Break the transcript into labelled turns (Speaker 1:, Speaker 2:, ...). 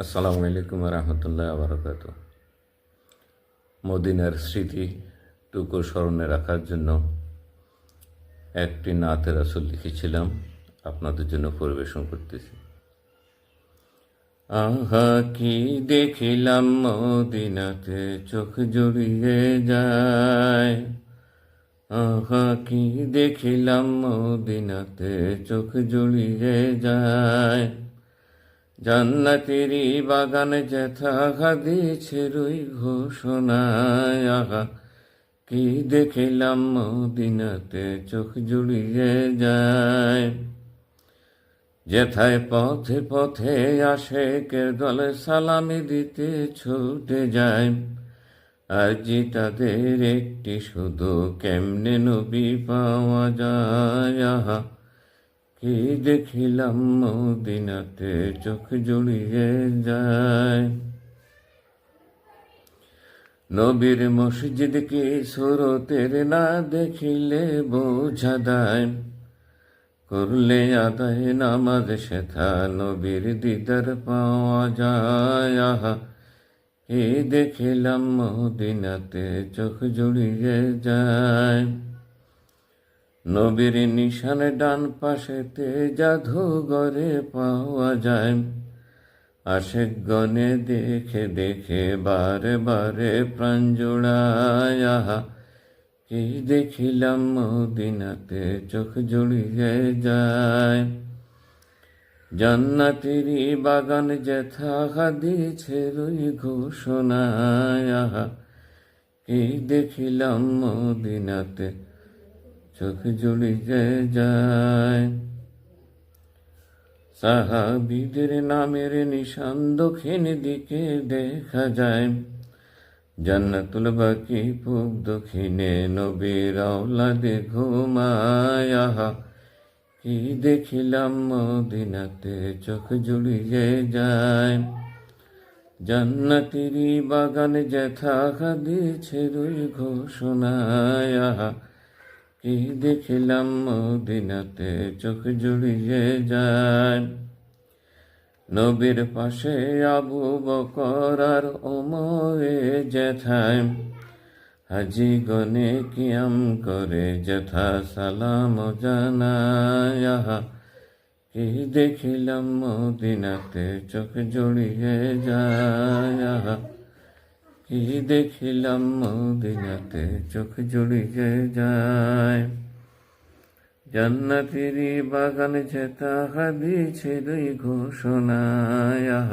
Speaker 1: আসসালামু আলাইকুম রহমতুল্লাহ আবরকাত। মদিনার স্মৃতিটুকু স্মরণে রাখার জন্য একটি নাতে রাসূল লিখেছিলাম, আপনাদের জন্য পরিবেশন করতেছি। আহা কি দেখিলাম মদিনাতে, চোখ জুড়িয়ে যায়। আহা কি দেখিলাম মদিনাতে, চোখ জুড়িয়ে যায়। জান্নাতেরি বাগান যেথা দিয়েছে রুই ঘোষণায়। আহা কি দেখিলাম মদিনাতে, চোখ জুড়িয়ে যায়। যেথায় পথে পথে আশেকের দলে সালামি দিতে ছুটে যায়। আজ তাদের একটি শুধু, কেমনে নবী পাওয়া যায়। আহা কি দেখিলাম মদিনাতে, চোখ জুড়িয়ে যায়। নবীর মসজিদ কি সুরতের, না দেখিলে বোঝা দায়। করলে আদায় নামাজ সেথা, নবীর দিদার পাওয়া যায়। আহা কি দেখিলাম মদিনাতে, চোখ জুড়িয়ে যায়। নবীর নিশানে ডান পাশেতে জাদুঘরে পাওয়া যায়। আশেক গনে দেখে দেখে বারে বারে প্রাণ জোড়ায়। আহা কি দেখিলাম মদিনাতে, চোখ জুড়িয়ে যায়। জান্নাতেরি বাগান যেথা দিয়েছে রুই ঘোষণায়। আহা কি দেখিলাম মদিনাতে, চোখ জুড়িয়ে যায়। সাহাবীদের নামের নিশান দক্ষিণ দিকে দেখা যায়। জান্নাতুল বাকি পূব দক্ষিণে, নবীর আওলাদে ঘুমায়। আহা কি দেখিলাম মদিনাতে, চোখ জুড়িয়ে যায়। জান্নাতেরি বাগান যেথা দিয়েছে রুই ঘোষণায়। আহা কি দেখিলাম মদিনাতে, চোখ জুড়িয়ে যায়। নবীর পাশে আবু বকর আর ওমরে যেথায়। হাজি গনে কিয়াম করে যেথা সালাম জানায়। আহা কি দেখিলাম মদিনাতে, চোখ জুড়িয়ে যায়। আহা কি দেখিলাম মদিনাতে, চোখ জুড়িয়ে যায়। জান্নাতেরি বাগান যেথা দিয়েছে রুই ঘোষণায়। আহা